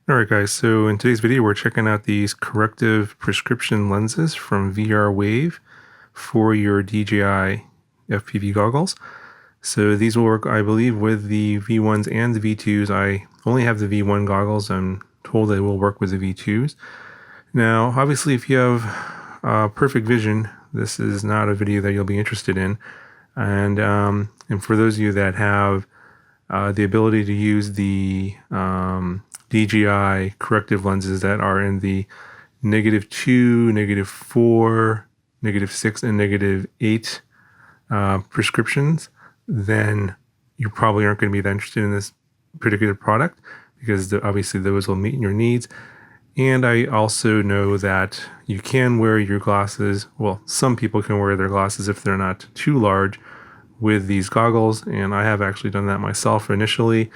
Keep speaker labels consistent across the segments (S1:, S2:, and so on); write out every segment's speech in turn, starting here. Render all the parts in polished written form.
S1: Alright guys, so in today's video we're checking out these corrective prescription lenses from VR Wave for your DJI FPV goggles. So these will work, I believe, with the V1s and the V2s. I only have the V1 goggles. I'm told they will work with the V2s. Now, obviously, if you have perfect vision, this is not a video that you'll be interested in. And for those of you that have the ability to use the DJI corrective lenses that are in the -2, -4, -6, and -8 prescriptions, then you probably aren't going to be that interested in this particular product because obviously those will meet your needs. And I also know that you can wear your glasses. Well, some people can wear their glasses if they're not too large with these goggles, and I have actually done that myself initially.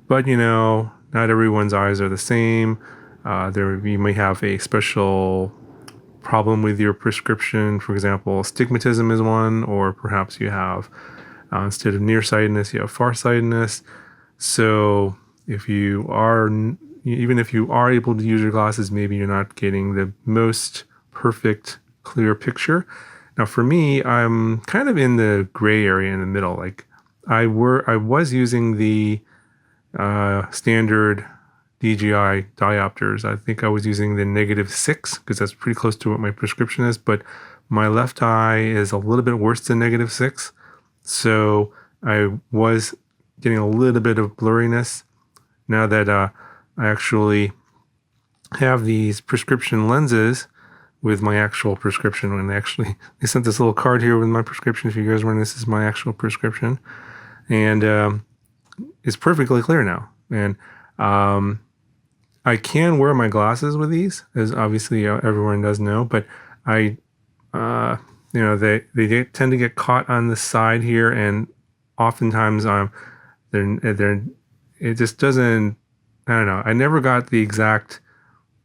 S1: But you know, not everyone's eyes are the same. You may have a special problem with your prescription. For example, astigmatism is one, or perhaps you have instead of nearsightedness, you have farsightedness. So even if you are able to use your glasses, maybe you're not getting the most perfect clear picture. Now for me, I'm kind of in the gray area in the middle. Like I was using the standard DJI diopters. I think I was using the -6 because that's pretty close to what my prescription is, but my left eye is a little bit worse than -6. So I was getting a little bit of blurriness. Now that I actually have these prescription lenses with my actual prescription, and they sent this little card here with my prescription. If you guys wondering, this is my actual prescription, and it's perfectly clear now. And I can wear my glasses with these, as obviously everyone does know, but they tend to get caught on the side here, and oftentimes it just doesn't. I don't know. I never got the exact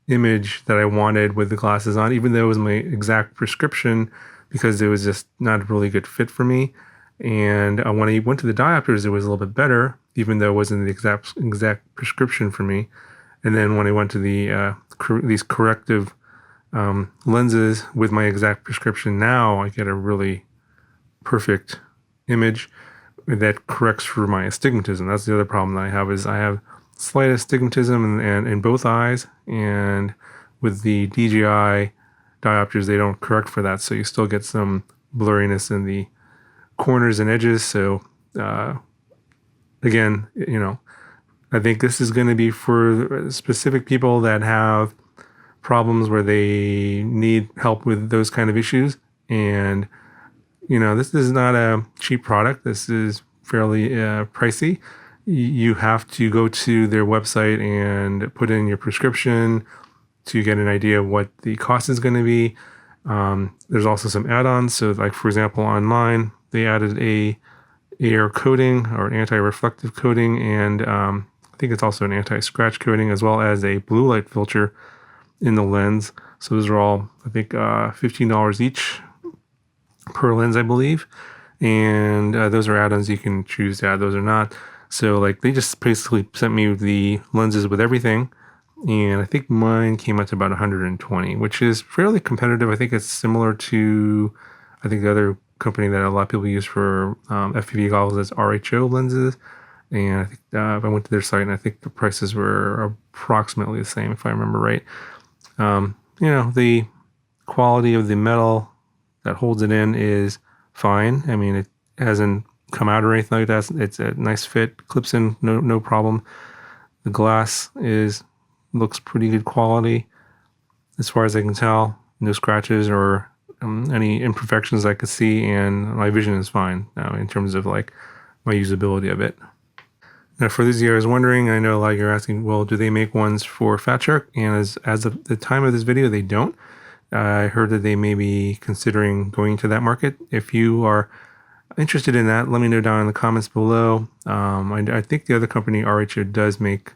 S1: image that I wanted with the glasses on, even though it was my exact prescription, because it was just not a really good fit for me. And when I went to the diopters, it was a little bit better, even though it wasn't the exact prescription for me. And then when I went to these corrective lenses with my exact prescription, now I get a really perfect image that corrects for my astigmatism. That's the other problem that I have, is I have slight astigmatism and in both eyes, and with the DJI diopters, they don't correct for that, so you still get some blurriness in the corners and edges. So again, I think this is going to be for specific people that have problems where they need help with those kind of issues. And this is not a cheap product. This is fairly pricey. You have to go to their website and put in your prescription to get an idea of what the cost is going to be. There's also some add-ons. So like, for example, online, they added a AR coating or anti-reflective coating, and I think it's also an anti-scratch coating, as well as a blue light filter in the lens. So those are all, I think, $15 each per lens, I believe. And those are add-ons. You can choose to add those or not. So like, they just basically sent me the lenses with everything, and I think mine came out to about 120, which is fairly competitive. I think it's similar to, the other company that a lot of people use for FPV goggles is RHO lenses, and I think I went to their site, and I think the prices were approximately the same, if I remember right. The quality of the metal that holds it in is fine. I mean, it hasn't come out or anything like that. It's a nice fit, clips in no problem. The glass looks pretty good quality as far as I can tell. No scratches or any imperfections I could see, and my vision is fine now in terms of like my usability of it. Now, for those of you guys wondering, I know a lot of you are asking, well, do they make ones for Fat Shark? And as of the time of this video, they don't. I heard that they may be considering going to that market. If you are interested in that, let me know down in the comments below. I think the other company, RHO, does make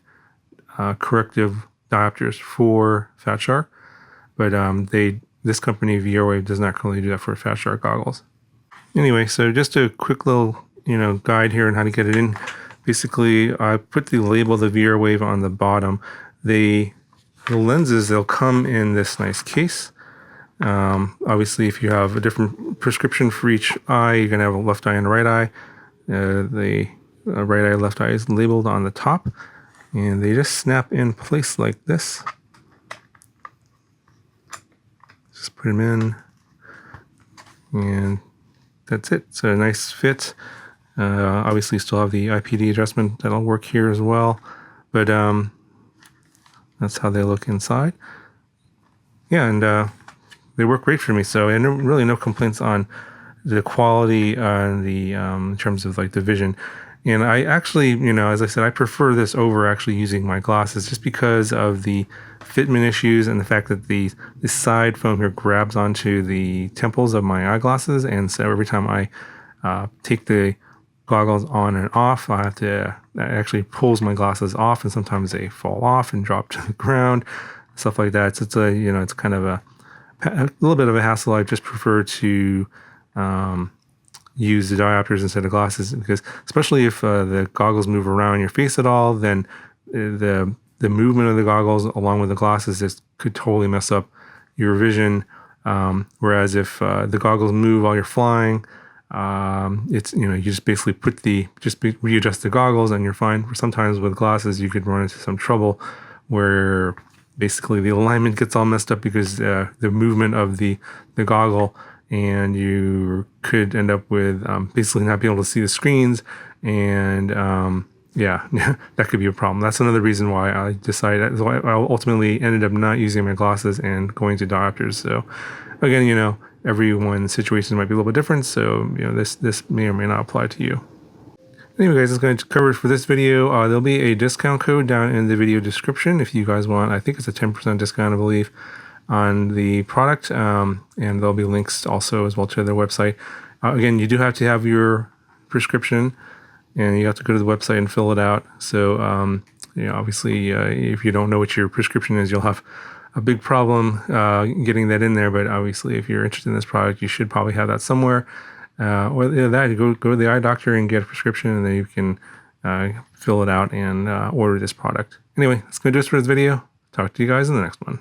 S1: corrective diopters for Fat Shark, but this company, VR Wave, does not currently do that for Fat Shark goggles. Anyway, so just a quick little guide here on how to get it in. basically I put the label, the VR Wave, on the bottom. The lenses, they'll come in this nice case. Obviously, if you have a different prescription for each eye, you're going to have a left eye and a right eye. The right eye, left eye is labeled on the top, and they just snap in place like this. Just put them in, and that's it. It's a nice fit. Obviously, still have the IPD adjustment that'll work here as well, but that's how they look inside. Yeah, and they work great for me. So, and really no complaints on the quality and the in terms of like the vision. And I actually, you know, as I said, I prefer this over actually using my glasses, just because of the fitment issues and the fact that the side foam here grabs onto the temples of my eyeglasses, and so every time I take the goggles on and off, I have to, that actually pulls my glasses off, and sometimes they fall off and drop to the ground, stuff like that. So it's a, you know, it's kind of a little bit of a hassle. I just prefer to use the diopters instead of glasses, because especially if the goggles move around your face at all, then the movement of the goggles along with the glasses just could totally mess up your vision. Whereas if the goggles move while you're flying, it's, you know, you just basically readjust the goggles and you're fine. Sometimes with glasses, you could run into some trouble where basically the alignment gets all messed up because the movement of the goggle, and you could end up with basically not being able to see the screens, and yeah, that could be a problem. That's another reason why I decided, so I ultimately ended up not using my glasses and going to diopters. So again, you know, everyone's situation might be a little bit different, so you know, this may or may not apply to you. Anyway, guys, that's going to cover it for this video. There'll be a discount code down in the video description if you guys want. I think it's a 10% discount, I believe, on the product, and there'll be links also as well to their website. Again, you do have to have your prescription, and you have to go to the website and fill it out. So, you know, obviously, if you don't know what your prescription is, you'll have a big problem getting that in there. But obviously, if you're interested in this product, you should probably have that somewhere. Or that, you go to the eye doctor and get a prescription, and then you can fill it out and order this product. Anyway, that's going to do it for this video. Talk to you guys in the next one.